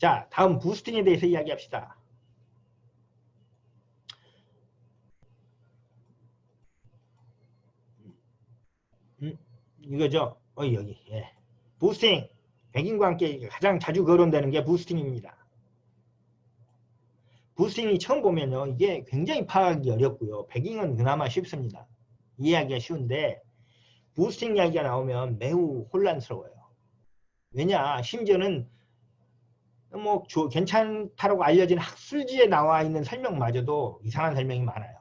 자, 다음 부스팅에 대해서 이야기합시다. 이거죠. 여기. 예. 부스팅. 백인과 함께 가장 자주 거론되는 게 부스팅입니다. 부스팅이 처음 보면요. 이게 굉장히 파악하기 어렵고요. 백인은 그나마 쉽습니다. 이해하기가 쉬운데 부스팅 이야기가 나오면 매우 혼란스러워요. 왜냐? 심지어는 뭐 괜찮다라고 알려진 학술지에 나와 있는 설명마저도 이상한 설명이 많아요.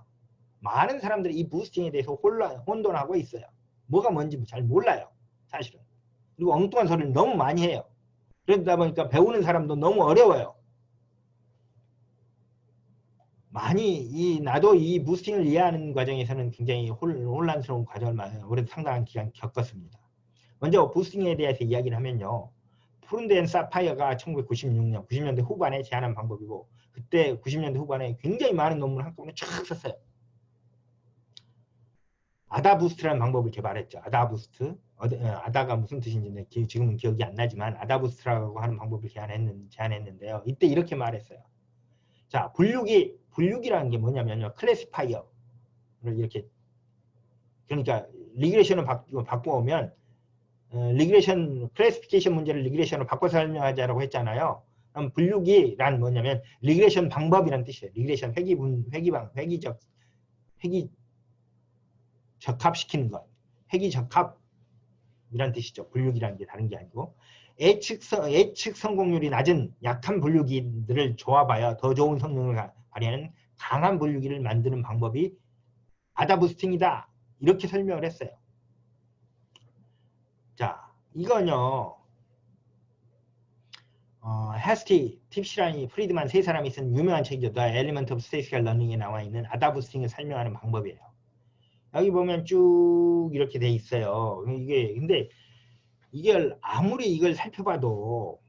많은 사람들이 이 부스팅에 대해서 혼돈하고 있어요. 뭐가 뭔지 잘 몰라요. 사실은. 그리고 엉뚱한 소리를 너무 많이 해요. 그러다 보니까 배우는 사람도 너무 어려워요. 나도 이 부스팅을 이해하는 과정에서는 굉장히 혼란스러운 과정을 오랜 상당한 기간 겪었습니다. 먼저 부스팅에 대해서 이야기를 하면요. 푸른드 앤 사파이어가 1996년, 90년대 후반에 제안한 방법이고 그때 90년대 후반에 굉장히 많은 논문을 한꺼번에 쫙 썼어요. 아다부스트라는 방법을 개발했죠. 아다부스트. 아다가 무슨 뜻인지 지금은 기억이 안 나지만 아다부스트라고 하는 방법을 제안했는데요. 이때 이렇게 말했어요. 자, 분류기라는 게 뭐냐면요. 클래시파이어를 이렇게 그러니까 리그레이션을 바꾸면 리그레이션 클래시피케이션 문제를 리그레이션으로 바꿔 설명하자라고 했잖아요. 그럼 분류기란 뭐냐면 리그레이션 방법이란 뜻이에요. 리그레이션 획이 적합시키는 것. 획이 적합이란 뜻이죠. 분류기라는 게 다른 게 아니고 예측 성공률이 낮은 약한 분류기들을 조합하여 더 좋은 성능을 발휘하는 강한 분류기를 만드는 방법이 아다부스팅이다. 이렇게 설명을 했어요. 자, 이건요. 헤스티, 팁시라니, 프리드만 세 사람이 쓴 유명한 책이죠. The Element of Statistical Learning에 나와 있는 아다부스팅을 설명하는 방법이에요. 여기 보면 쭉 이렇게 돼 있어요. 근데 이걸 아무리 이걸 살펴봐도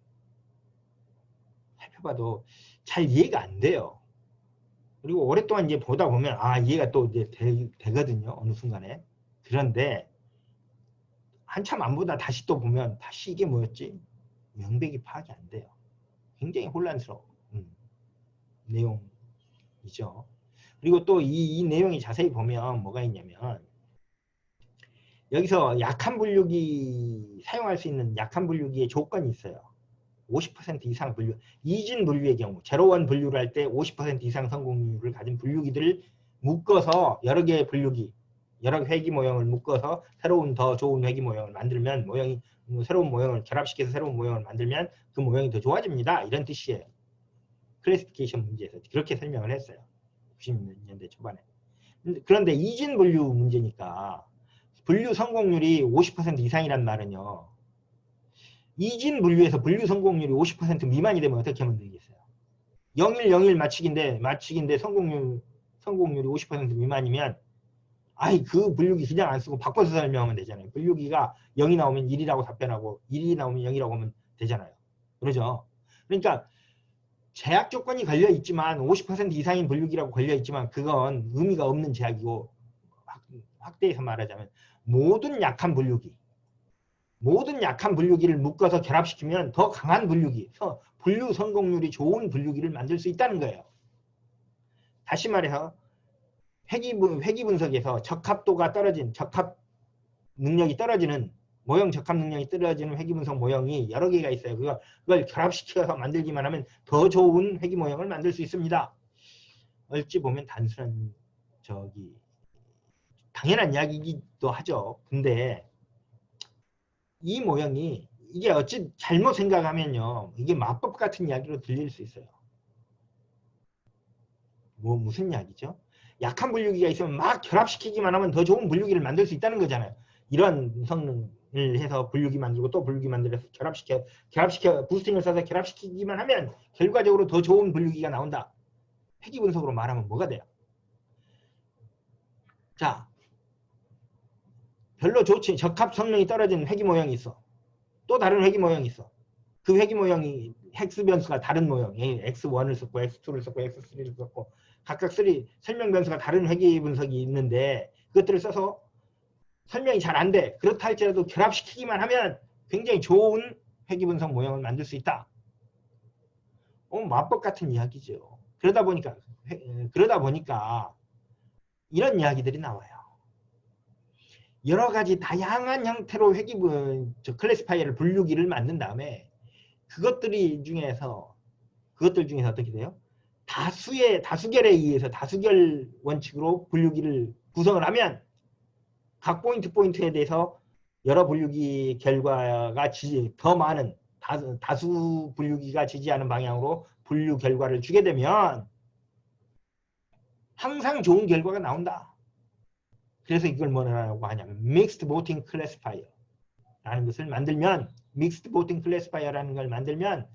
잘 이해가 안 돼요. 그리고 오랫동안 이제 보다 보면 이해가 또 이제 되거든요. 어느 순간에. 그런데 한참 안 보다 다시 또 보면 다시 이게 뭐였지? 명백히 파악이 안 돼요. 굉장히 혼란스러운 내용이죠. 그리고 또 이 내용이 자세히 보면 뭐가 있냐면 여기서 약한 분류기 사용할 수 있는 약한 분류기의 조건이 있어요. 50% 이상 분류, 이진 분류의 경우 제로원 분류를 할 때 50% 이상 성공률을 가진 분류기들을 묶어서 여러 개의 분류기, 여러 회기 모형을 묶어서 새로운 더 좋은 회기 모형을 만들면 새로운 모형을 결합시켜서 새로운 모형을 만들면 그 모형이 더 좋아집니다. 이런 뜻이에요. 클래시피케이션 문제에서 그렇게 설명을 했어요. 90년대 초반에. 그런데 이진 분류 문제니까 분류 성공률이 50% 이상이란 말은요. 이진 분류에서 분류 성공률이 50% 미만이 되면 어떻게 하면 되겠어요? 0101 맞추기인데 성공률이 50% 미만이면 그 분류기 그냥 안 쓰고 바꿔서 설명하면 되잖아요. 분류기가 0이 나오면 1이라고 답변하고 1이 나오면 0이라고 하면 되잖아요. 그러죠? 그러니까 제약 조건이 걸려 있지만 50% 이상인 분류기라고 걸려 있지만 그건 의미가 없는 제약이고 확대해서 말하자면 모든 약한 분류기를 묶어서 결합시키면 더 강한 분류 성공률이 좋은 분류기를 만들 수 있다는 거예요. 다시 말해서 회기 분석에서 적합 능력이 떨어지는 모형 적합 능력이 떨어지는 회기 분석 모형이 여러 개가 있어요. 그걸 결합시켜서 만들기만 하면 더 좋은 회기 모형을 만들 수 있습니다. 어찌 보면 단순한 당연한 이야기이기도 하죠. 근데 이 모형이 이게 어찌 잘못 생각하면요. 이게 마법 같은 이야기로 들릴 수 있어요. 무슨 이야기죠? 약한 분류기가 있으면 막 결합시키기만 하면 더 좋은 분류기를 만들 수 있다는 거잖아요. 이런 성능을 해서 분류기 만들고 또 분류기 만들어서 결합시켜 부스팅을 써서 결합시키기만 하면 결과적으로 더 좋은 분류기가 나온다. 회기 분석으로 말하면 뭐가 돼요? 자, 별로 좋지 적합 성능이 떨어진 회기 모형이 있어. 또 다른 회기 모형이 있어. 그 회기 모형이 획수 변수가 다른 모형, x1을 썼고 x2를 썼고 x3를 썼고 각각 설명 변수가 다른 회기 분석이 있는데 그것들을 써서 설명이 잘 안 돼. 그렇다 할지라도 결합시키기만 하면 굉장히 좋은 회기 분석 모형을 만들 수 있다. 마법 같은 이야기죠. 그러다 보니까 이런 이야기들이 나와요. 여러 가지 다양한 형태로 클래시파이어를 분류기를 만든 다음에 그것들 중에서 어떻게 돼요? 다수결에 의해서 다수결 원칙으로 분류기를 구성을 하면 각 포인트에 대해서 여러 분류기 결과가 더 많은 다수 분류기가 지지하는 방향으로 분류 결과를 주게 되면 항상 좋은 결과가 나온다. 그래서 이걸 뭐라고 하냐면 Mixed Voting Classifier라는 것을 만들면 Mixed Voting Classifier라는 걸 만들면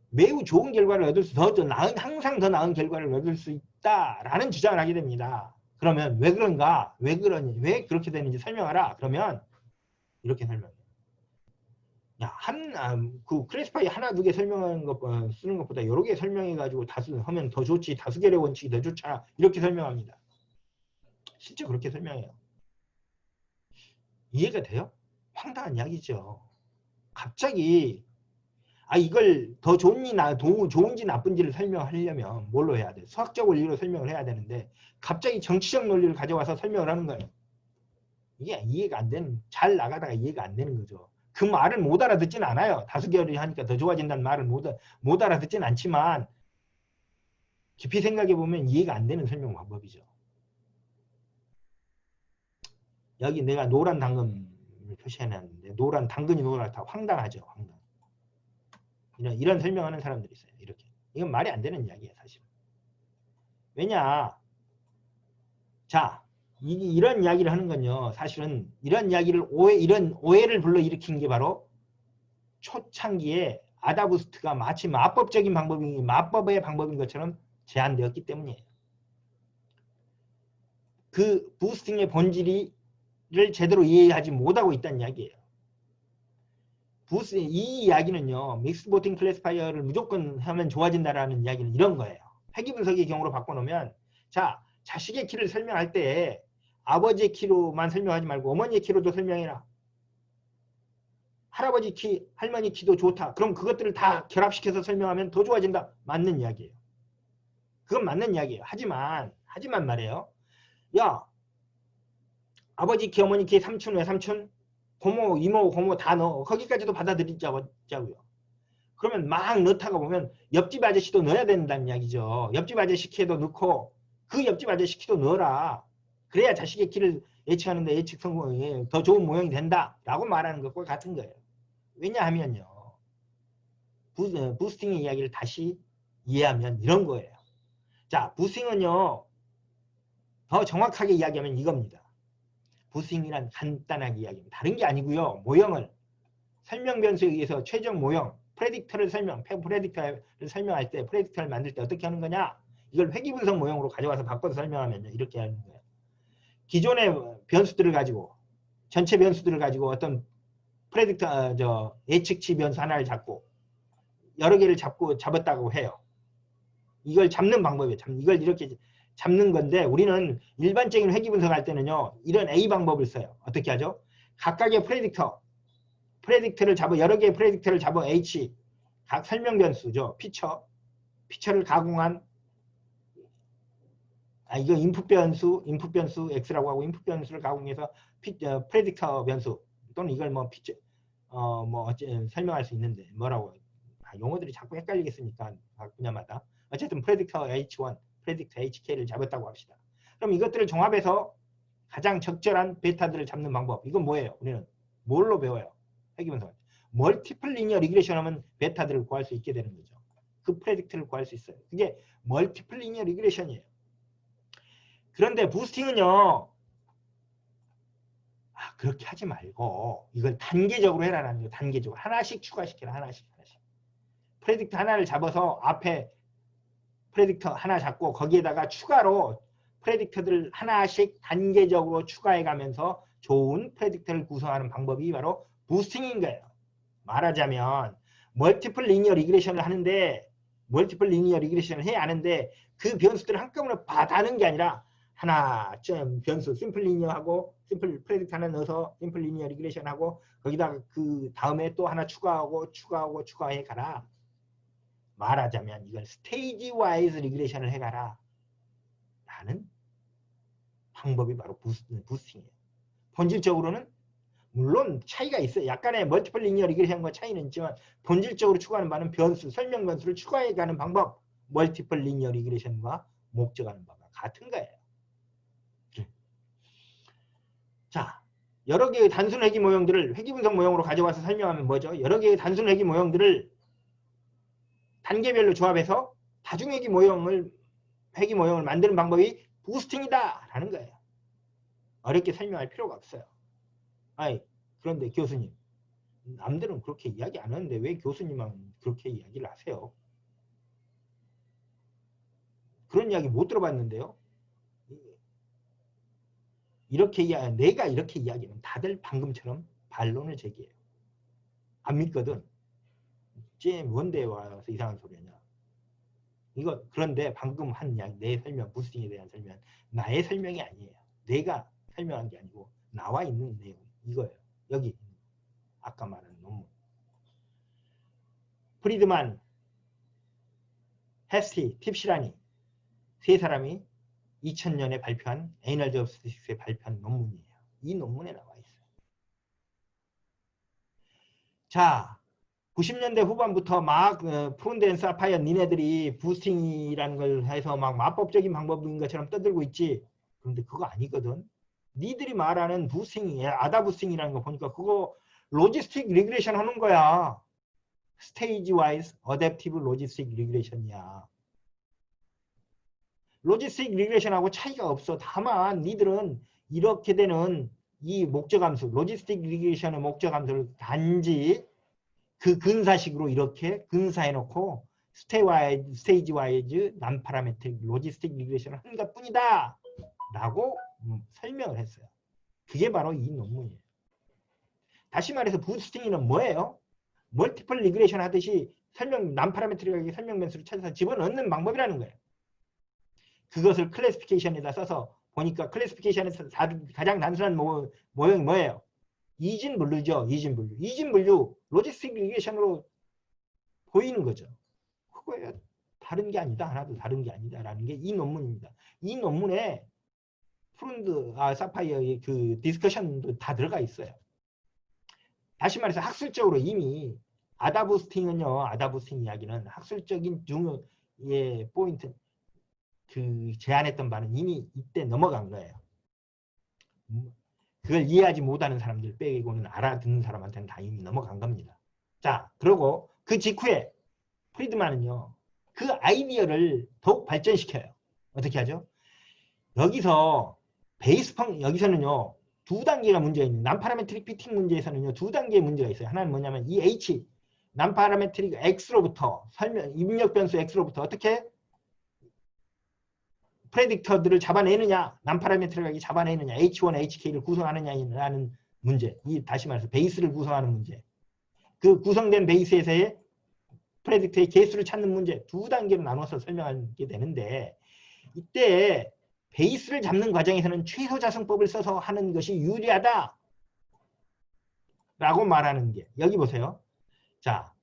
매우 좋은 결과를 얻을 수, 항상 더 나은 결과를 얻을 수 있다라는 주장을 하게 됩니다. 그러면 왜 그런가? 왜 그렇게 되는지 설명하라. 그러면 이렇게 설명해요. 그 클래시파이 하나 두 개 설명하는 쓰는 것보다 여러 개 설명해가지고 하면 더 좋지. 다수결의 원칙이 더 좋잖아. 이렇게 설명합니다. 실제 그렇게 설명해요. 이해가 돼요? 황당한 이야기죠. 갑자기 이걸 더 좋은지 나쁜지를 설명하려면 뭘로 해야 돼? 수학적 원리로 설명을 해야 되는데 갑자기 정치적 논리를 가져와서 설명을 하는 거예요. 이게 이해가 안 되는, 잘 나가다가 이해가 안 되는 거죠. 그 말을 못 알아듣진 않아요. 다수결이 하니까 더 좋아진다는 말을 못 알아듣진 않지만 깊이 생각해 보면 이해가 안 되는 설명 방법이죠. 여기 내가 노란 당근을 표시해놨는데 노란 당근이 노랗다. 황당하죠. 황당. 이런 설명하는 사람들이 있어요. 이렇게. 이건 말이 안 되는 이야기예요. 사실. 왜냐. 자, 이런 이야기를 하는 건요. 사실은 이런 오해를 불러일으킨 게 바로 초창기에 아다부스트가 마치 마법의 방법인 것처럼 제안되었기 때문이에요. 그 부스팅의 본질을 제대로 이해하지 못하고 있다는 이야기예요. 이 이야기는요. 믹스 보팅 클래시파이어를 무조건 하면 좋아진다라는 이야기는 이런 거예요. 회귀분석의 경우로 바꿔놓으면 자식의 키를 설명할 때 아버지의 키로만 설명하지 말고 어머니의 키로도 설명해라. 할아버지 키, 할머니 키도 좋다. 그럼 그것들을 다 결합시켜서 설명하면 더 좋아진다. 맞는 이야기예요. 그건 맞는 이야기예요. 하지만 말이에요. 야, 아버지 키, 어머니 키, 삼촌, 외삼촌, 고모, 이모, 고모 다 넣어. 거기까지도 받아들이자고요. 그러면 막 넣다가 보면 옆집 아저씨도 넣어야 된다는 이야기죠. 옆집 아저씨 키에도 넣고 그 옆집 아저씨 키도 넣어라. 그래야 자식의 키를 예측하는데 예측 성공이 더 좋은 모형이 된다라고 말하는 것과 같은 거예요. 왜냐하면요. 부스팅의 이야기를 다시 이해하면 이런 거예요. 자, 부스팅은요. 더 정확하게 이야기하면 이겁니다. 부스팅이란 간단하게 이야기합니다. 다른 게 아니고요. 모형을 설명 변수에 의해서 최종 모형, 프레딕터를 설명할 때, 프레딕터를 만들 때 어떻게 하는 거냐? 이걸 회귀분석 모형으로 가져와서 바꿔서 설명하면요. 이렇게 하는 거예요. 기존의 변수들을 가지고, 전체 변수들을 가지고 어떤 예측치 변수 하나를 잡고 여러 개를 잡았다고 해요. 이걸 잡는 방법이에요. 이걸 이렇게 잡는 건데 우리는 일반적인 회귀분석할 때는요. 이런 A 방법을 써요. 어떻게 하죠? 각각의 프레딕터를 잡아 여러 개의 프레딕터를 잡아 H 각 설명 변수죠. 피처를 가공한 이거 인풋 변수 X라고 하고 인풋 변수를 가공해서 프레딕터 변수 또는 이걸 설명할 수 있는데 뭐라고 용어들이 자꾸 헷갈리게 쓰니까 각 분야마다 어쨌든 프레딕터 H1, 프레딕터 HK를 잡았다고 합시다. 그럼 이것들을 종합해서 가장 적절한 베타들을 잡는 방법. 이건 뭐예요? 우리는 뭘로 배워요? 회귀분석. 멀티플 리니어 리그레션 하면 베타들을 구할 수 있게 되는 거죠. 그 프레딕트를 구할 수 있어요. 그게 멀티플 리니어 리그레션이에요. 그런데 부스팅은요. 그렇게 하지 말고 이걸 단계적으로 해라라는 거예요. 단계적으로. 하나씩 추가시켜라. 하나씩. 프레딕터 하나를 잡아서 앞에 프레딕터 하나 잡고 거기에다가 추가로 프레딕터들을 하나씩 단계적으로 추가해가면서 좋은 프레딕터를 구성하는 방법이 바로 부스팅인 거예요. 말하자면 멀티플 리니어 리그레션을 하는데 멀티플 리니어 리그레션을 해야 하는데 그 변수들을 한꺼번에 다 하는 게 아니라 하나 변수 심플 리니어하고 심플 프레딕터 하나 넣어서 심플 리니어 리그레션하고 거기다가 그 다음에 또 하나 추가해 가라. 말하자면 이걸 스테이지 와이즈 리그레이션을 해가라 라는 방법이 바로 부스팅이에요. 본질적으로는 물론 차이가 있어요. 약간의 멀티플 리니어 리그레이션과 차이는 있지만 본질적으로 추구하는 바는 변수, 설명 변수를 추가해가는 방법, 멀티플 리니어 리그레이션과 목적하는 바가 같은 거예요. 자, 여러 개의 단순 회귀 모형들을 회귀 분석 모형으로 가져와서 설명하면 뭐죠? 여러 개의 단순 회귀 모형들을 단계별로 조합해서 다중 회귀 모형을 만드는 방법이 부스팅이다 라는 거예요. 어렵게 설명할 필요가 없어요. 아이, 그런데 교수님, 남들은 그렇게 이야기 안 하는데 왜 교수님만 그렇게 이야기를 하세요? 그런 이야기 못 들어봤는데요. 내가 이렇게 이야기하면 다들 방금처럼 반론을 제기해요. 안 믿거든. 쟤 뭔데 와서 이상한 소리 하냐. 그런데 방금 한 이야기, 내 설명, 부스팅에 대한 설명, 나의 설명이 아니에요. 내가 설명한 게 아니고 나와 있는 내용 이거예요. 여기 아까 말한 논문. 프리드만, 헤스티, 팁시라니 세 사람이 2000년에 발표한 애널지 오브 스태티스틱스에 발표한 논문이에요. 이 논문에 나와 있어요. 자, 90년대 후반부터 막 프론드 앤 사파이어 니네들이 부스팅이라는 걸 해서 막 마법적인 방법인 것처럼 떠들고 있지. 그런데 그거 아니거든. 니들이 말하는 부스팅이 아다 부스팅이라는 거 보니까 그거 로지스틱 리그레이션 하는 거야. 스테이지 와이즈 어댑티브 로지스틱 리그레이션이야. 로지스틱 리그레이션하고 차이가 없어. 다만 니들은 이렇게 되는 이 목적함수, 로지스틱 리그레이션의 목적함수를 단지 그 근사식으로 이렇게 근사해놓고 스테이지 와이즈 난파라메트릭 로지스틱 리그레이션을 한 것뿐이다 라고 설명을 했어요. 그게 바로 이 논문이에요. 다시 말해서 부스팅이는 뭐예요? 멀티플 리그레이션 하듯이 난파라메트릭하게 설명 변수를 찾아서 집어넣는 방법이라는 거예요. 그것을 클래시피케이션에다 써서 보니까 클래시피케이션에서 가장 단순한 모형이 뭐예요? 이진분류죠. 이진분류 로지스틱 리그레이션으로 보이는 거죠. 그거에 다른 게 아니다. 하나도 다른 게 아니다라는 게 이 논문입니다. 이 논문에 사파이어의 그 디스커션도 다 들어가 있어요. 다시 말해서 학술적으로 이미 아다부스팅 이야기는 학술적인 중요의 포인트 제안했던 바는 이미 이때 넘어간 거예요. 그걸 이해하지 못하는 사람들 빼고는 알아듣는 사람한테는 다 이미 넘어간 겁니다. 자, 그리고 그 직후에 프리드만은요, 그 아이디어를 더욱 발전시켜요. 어떻게 하죠? 여기서는요, 두 단계가 문제가 있는, 난파라메트릭 피팅 문제에서는요, 두 단계의 문제가 있어요. 하나는 뭐냐면, 이 H, 난파라메트릭 X로부터, 입력 변수 X로부터 어떻게 프레딕터들을 잡아내느냐, 난파라메트릭하게 잡아내느냐, H1, HK를 구성하느냐라는 문제. 다시 말해서 베이스를 구성하는 문제. 그 구성된 베이스에서의 프레딕터의 개수를 찾는 문제. 두 단계로 나눠서 설명하게 되는데, 이때 베이스를 잡는 과정에서는 최소자승법을 써서 하는 것이 유리하다 라고 말하는 게, 여기 보세요. 자,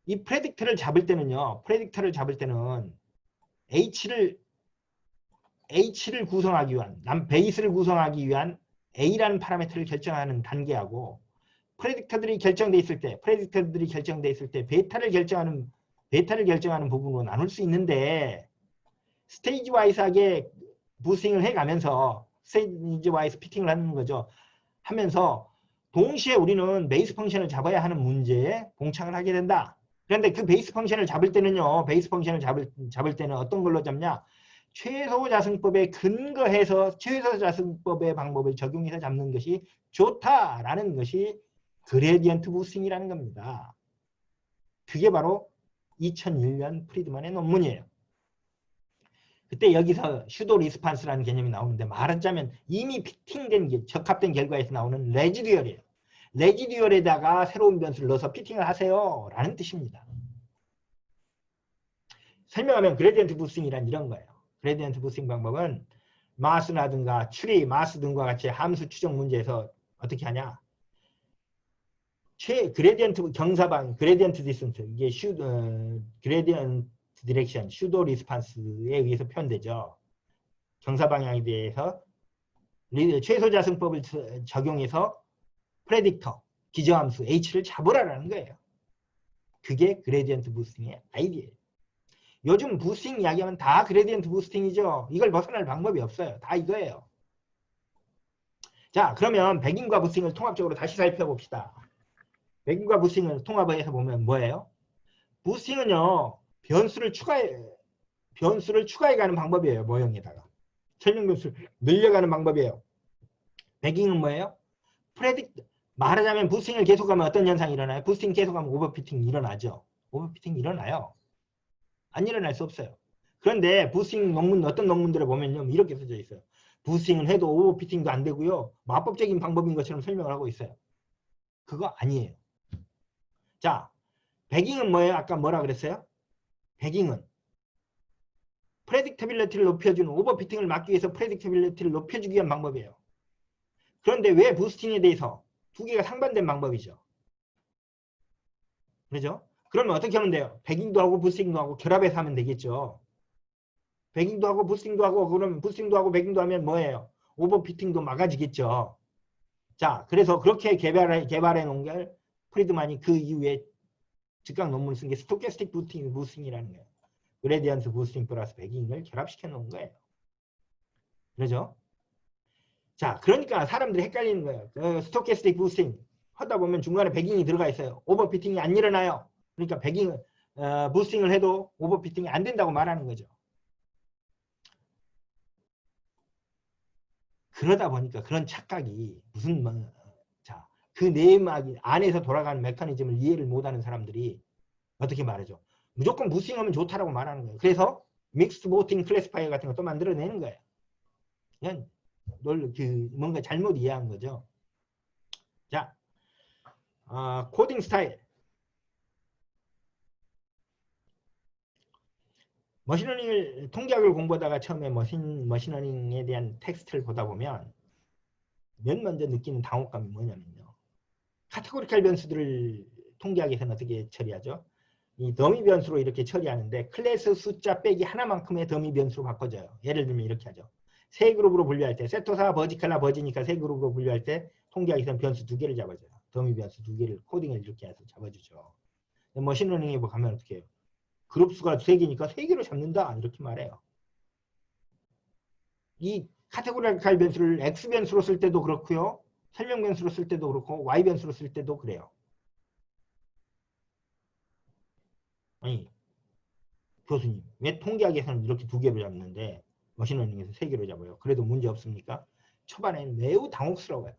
이 프레딕터를 잡을 때는 H를 구성하기 위한, 베이스를 구성하기 위한 A라는 파라미터를 결정하는 단계하고 프레딕터들이 결정돼 있을 때 베타를 결정하는 부분으로 나눌 수 있는데, 스테이지 와이스하게 부스팅을 해가면서 스테이지 와이스 피팅을 하는 거죠. 하면서 동시에 우리는 베이스 펑션을 잡아야 하는 문제에 봉착을 하게 된다. 그런데 그 베이스 펑션을 잡을 때는 어떤 걸로 잡냐? 최소자승법에 근거해서 최소자승법의 방법을 적용해서 잡는 것이 좋다라는 것이 그레디언트 부스팅이라는 겁니다. 그게 바로 2001년 프리드만의 논문이에요. 그때 여기서 슈도 리스판스라는 개념이 나오는데, 말하자면 이미 피팅된 적합된 결과에서 나오는 레지듀얼이에요. 레지듀얼에다가 새로운 변수를 넣어서 피팅을 하세요 라는 뜻입니다. 설명하면 그레디언트 부스팅이란 이런 거예요. 그레디언트 부스팅 방법은 마스라든가 추리, 마스 등과 같이 함수 추정 문제에서 어떻게 하냐? 그레디언트 경사방, 그레디언트 디스턴스, 이게 그레디언트 디렉션, 슈도 리스판스에 의해서 표현되죠. 경사 방향에 대해서 최소 자승법을 적용해서 프레딕터, 기저함수 H를 잡으라라는 거예요. 그게 그레디언트 부스팅의 아이디어예요. 요즘 부스팅 이야기하면 다 그레디언트 부스팅이죠. 이걸 벗어날 방법이 없어요. 다 이거예요. 자, 그러면 백인과 부스팅을 통합적으로 다시 살펴봅시다. 백인과 부스팅을 통합해서 보면 뭐예요? 부스팅은요, 변수를 추가해가는 방법이에요. 모형에다가. 설명 변수를 늘려가는 방법이에요. 백인은 뭐예요? 말하자면 부스팅을 계속하면 어떤 현상이 일어나요? 부스팅 계속하면 오버피팅이 일어나죠. 오버피팅이 일어나요. 안 일어날 수 없어요. 그런데 부스팅 논문, 어떤 논문들을 보면요, 이렇게 써져 있어요. 부스팅은 해도 오버피팅도 안 되고요, 마법적인 방법인 것처럼 설명을 하고 있어요. 그거 아니에요. 자, 배깅은 뭐예요? 아까 뭐라 그랬어요? 배깅은 프레딕터빌리티를 높여주는, 오버피팅을 막기 위해서 프레딕터빌리티를 높여주기 위한 방법이에요. 그런데 왜 부스팅에 대해서 두 개가 상반된 방법이죠? 그렇죠? 그러면 어떻게 하면 돼요? 배깅도 하고 부스팅도 하고 결합해서 하면 되겠죠. 배깅도 하고 부스팅도 하고, 그러면 부스팅도 하고 배깅도 하면 뭐예요? 오버피팅도 막아지겠죠. 자, 그래서 그렇게 개발해 놓은 게 프리드만이 그 이후에 즉각 논문을 쓴 게 스토캐스틱 부스팅이라는 거예요. 그레디언트 부스팅 플러스 배깅을 결합시켜 놓은 거예요. 그렇죠? 자, 그러니까 사람들이 헷갈리는 거예요. 스토캐스틱 부스팅 하다 보면 중간에 배깅이 들어가 있어요. 오버피팅이 안 일어나요. 그러니까 부스팅을 해도 오버피팅이 안 된다고 말하는 거죠. 그러다 보니까 그런 착각이 자, 그 내막 안에서 돌아가는 메커니즘을 이해를 못하는 사람들이 어떻게 말하죠? 무조건 부스팅하면 좋다라고 말하는 거예요. 그래서 믹스드 보팅 클래시파이어 같은 것도 만들어내는 거예요. 그냥 뭔가 잘못 이해한 거죠. 자, 코딩 스타일. 머신러닝을 통계학을 공부하다가 처음에 머신러닝에 대한 텍스트를 보다 보면 맨 먼저 느끼는 당혹감이 뭐냐면요. 카테고리칼 변수들을 통계학에서는 어떻게 처리하죠? 이 더미 변수로 이렇게 처리하는데 클래스 숫자 빼기 하나만큼의 더미 변수로 바꿔줘요. 예를 들면 이렇게 하죠. 세 그룹으로 분류할 때 세토사, 버지칼라, 버지니까 세 그룹으로 분류할 때 통계학에서는 변수 두 개를 잡아줘요. 더미 변수 두 개를 코딩을 이렇게 해서 잡아주죠. 머신러닝에 가면 어떻게 해요? 그룹 수가 3개니까 3개로 잡는다 이렇게 말해요. 이 카테고리칼 변수를 X 변수로 쓸 때도 그렇고요. 설명 변수로 쓸 때도 그렇고 Y 변수로 쓸 때도 그래요. 아니, 교수님, 왜 통계학에서는 이렇게 2개로 잡는데 머신러닝에서 3개로 잡아요? 그래도 문제 없습니까? 초반에는 매우 당혹스러워요.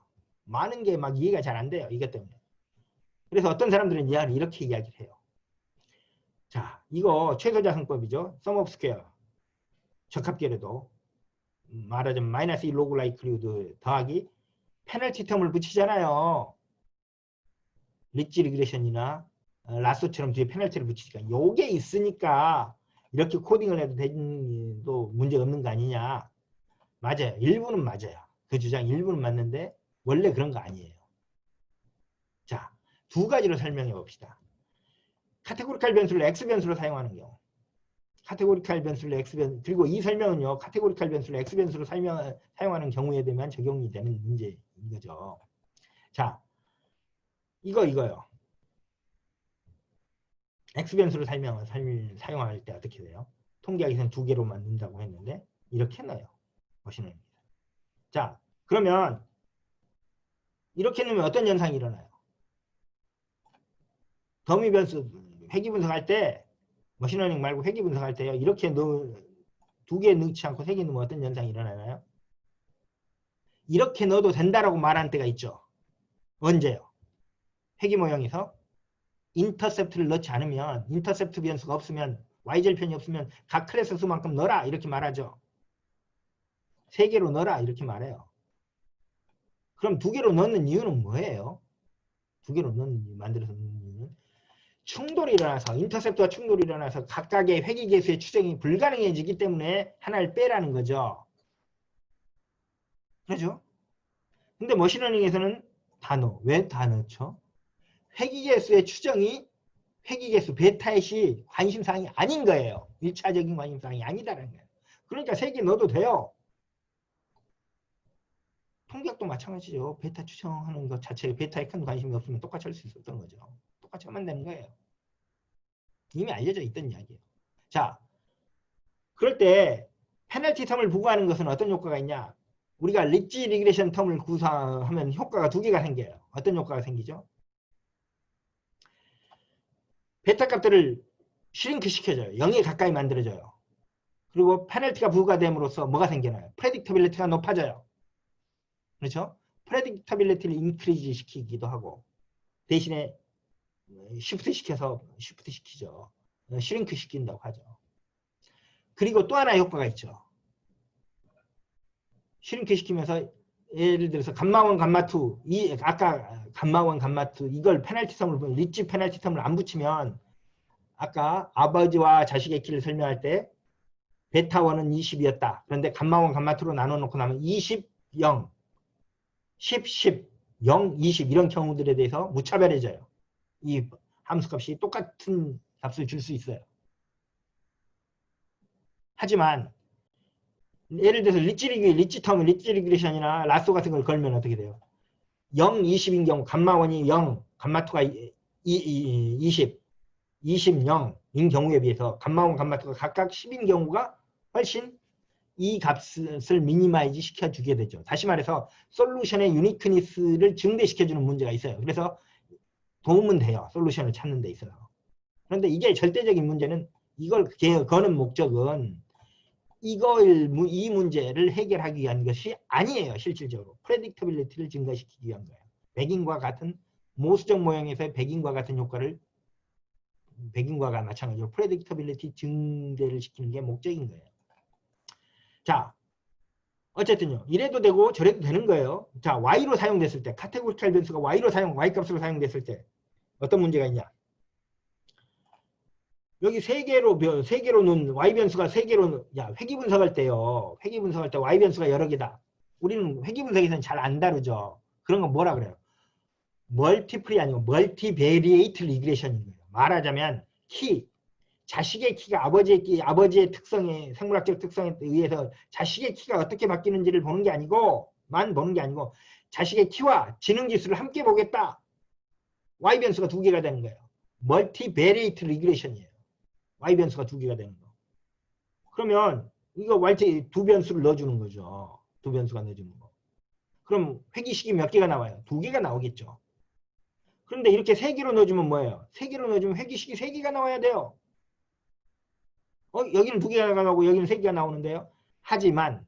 많은 게 막 이해가 잘 안 돼요. 이것 때문에. 그래서 어떤 사람들은 이렇게 이야기를 해요. 자, 이거 최소자승법이죠. sum of square. 적합계래도 말하자면 마이너스 1 로그 라이클리우드 더하기 페널티 텀을 붙이잖아요. 리치 리그레션이나 라쏘처럼 뒤에 페널티를 붙이니까 요게 있으니까 이렇게 코딩을 해도 문제 없는 거 아니냐. 맞아요. 일부는 맞아요. 그 주장 일부는 맞는데 원래 그런 거 아니에요. 자, 두 가지로 설명해 봅시다. 카테고리칼 변수를 X변수로 사용하는 경우. 카테고리칼 변수를 X변수, 그리고 이 설명은요. 카테고리칼 변수를 X변수로 사용하는 경우에 되면 적용이 되는 문제인 거죠. 자, 이거요. X변수를 사용할 때 어떻게 돼요? 통계학에서는 2개로만 넣는다고 했는데 이렇게 넣어요. 머신러닝입니다. 자, 그러면 이렇게 넣으면 어떤 현상이 일어나요? 더미 변수 회귀 분석할 때 머신러닝 말고 회귀 분석할 때요. 이렇게 2개 넣지 않고 3개 넣으면 어떤 현상이 일어나나요? 이렇게 넣어도 된다라고 말하는 때가 있죠. 언제요? 회귀 모형에서 인터셉트를 넣지 않으면, 인터셉트 변수가 없으면, y절편이 없으면 각 클래스 수만큼 넣어라 이렇게 말하죠. 3개로 넣어라 이렇게 말해요. 그럼 2개로 넣는 이유는 뭐예요? 2개로 만들어서 넣는 이유는 충돌이 일어나서, 인터셉트와 충돌이 일어나서 각각의 회귀계수의 추정이 불가능해지기 때문에 하나를 빼라는 거죠. 그렇죠? 근데 머신러닝에서는 다 넣어. 왜 다 넣죠? 회귀계수의 추정이 회귀계수 베타의 시 관심사항이 아닌 거예요. 1차적인 관심사항이 아니다라는 거예요. 그러니까 3개 넣어도 돼요. 통계학도 마찬가지죠. 베타 추정하는 것 자체에 베타에 큰 관심이 없으면 똑같이 할 수 있었던 거죠. 똑같이 하면 되는 거예요. 이미 알려져 있던 이야기예요. 자, 그럴 때 페널티 텀을 부과하는 것은 어떤 효과가 있냐? 우리가 리치 리그레션 텀을 구사하면 효과가 2개가 생겨요. 어떤 효과가 생기죠? 베타 값들을 슈링크 시켜줘요. 0에 가까이 만들어줘요. 그리고 페널티가 부과됨으로써 뭐가 생겨나요? 프레딕터빌리티가 높아져요. 그렇죠? 프레딕터빌리티를 인크리지 시키기도 하고 대신에 쉬프트 시키죠. 슈링크 시킨다고 하죠. 그리고 또 하나의 효과가 있죠. 슈링크 시키면서 예를 들어서 감마1, 감마2 아까 감마1, 감마2 이걸 페널티 텀을 보면 리치 페널티 텀을 안 붙이면 아까 아버지와 자식의 키를 설명할 때 베타1은 20이었다. 그런데 감마1, 감마2로 나눠놓고 나면 20, 0, 10, 10, 0, 20 이런 경우들에 대해서 무차별해져요. 이 함수값이 똑같은 값을 줄 수 있어요. 하지만 예를 들어서 리치 텀, 리치 리그레션이나 라쏘 같은 걸 걸면 어떻게 돼요? 0, 20인 경우 감마1이 0, 감마2가 20, 20, 0인 경우에 비해서 감마1, 감마2가 각각 10인 경우가 훨씬 이 값을 미니마이즈 시켜주게 되죠. 다시 말해서 솔루션의 유니크니스를 증대시켜주는 문제가 있어요. 그래서 도움은 돼요. 솔루션을 찾는 데 있어서. 그런데 이게 절대적인 문제는 이걸 거는 목적은 이 문제를 해결하기 위한 것이 아니에요. 실질적으로. 프레딕터빌리티를 증가시키기 위한 거예요. 백인과 같은 모수적 모형에서의 백인과 같은 효과를 백인과가 마찬가지로 프레딕터빌리티 증대를 시키는 게 목적인 거예요. 자, 어쨌든요. 이래도 되고 저래도 되는 거예요. 자, Y로 사용됐을 때 카테고리칼 변수가 Y값으로 사용됐을 때 어떤 문제가 있냐. 여기 3개로 놓은 Y변수가 3개로, 회귀 분석할 때요. 회귀 분석할 때 Y변수가 여러 개다. 우리는 회귀 분석에서는 잘 안 다루죠. 그런 거 뭐라 그래요? 멀티플이 아니고 멀티베리에이트 리그레션인 거예요. 말하자면 자식의 키가 아버지의 특성에, 생물학적 특성에 의해서 자식의 키가 어떻게 바뀌는지를 보는 게 아니고, 자식의 키와 지능지수를 함께 보겠다. Y변수가 2개가 되는 거예요. 멀티베리에이트 리그레션이에요. Y변수가 2개가 되는 거. 그러면 이거 Y 두 변수를 넣어주는 거죠. 두 변수가 넣어주는 거. 그럼 회귀식이 몇 개가 나와요? 2개가 나오겠죠. 그런데 이렇게 3개로 넣어주면 뭐예요? 3개로 넣어주면 회귀식이 3개가 나와야 돼요. 여기는 2개가 나오고 여기는 3개가 나오는데요. 하지만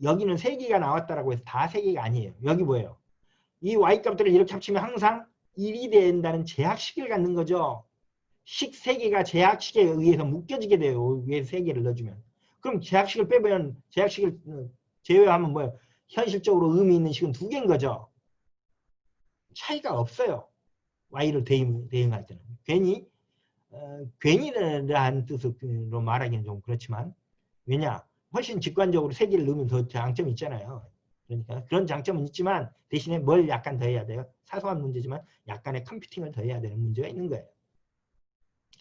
여기는 3개가 나왔다라고 해서 다 3개가 아니에요. 여기 뭐예요? 이 Y값들을 이렇게 합치면 항상 1이 된다는 제약식을 갖는 거죠. 식 3개가 제약식에 의해서 묶여지게 돼요. 위에서 3개를 넣어주면. 그럼 제약식을 빼면, 제약식을 제외하면 뭐예요? 현실적으로 의미 있는 식은 2개인 거죠. 차이가 없어요. Y를 대응할 때는. 괜히라는 뜻으로 말하기는 좀 그렇지만, 왜냐? 훨씬 직관적으로 3개를 넣으면 더 장점이 있잖아요. 그러니까 그런 장점은 있지만 대신에 뭘 약간 더 해야 돼요? 사소한 문제지만 약간의 컴퓨팅을 더 해야 되는 문제가 있는 거예요.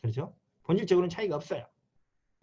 그렇죠? 본질적으로는 차이가 없어요.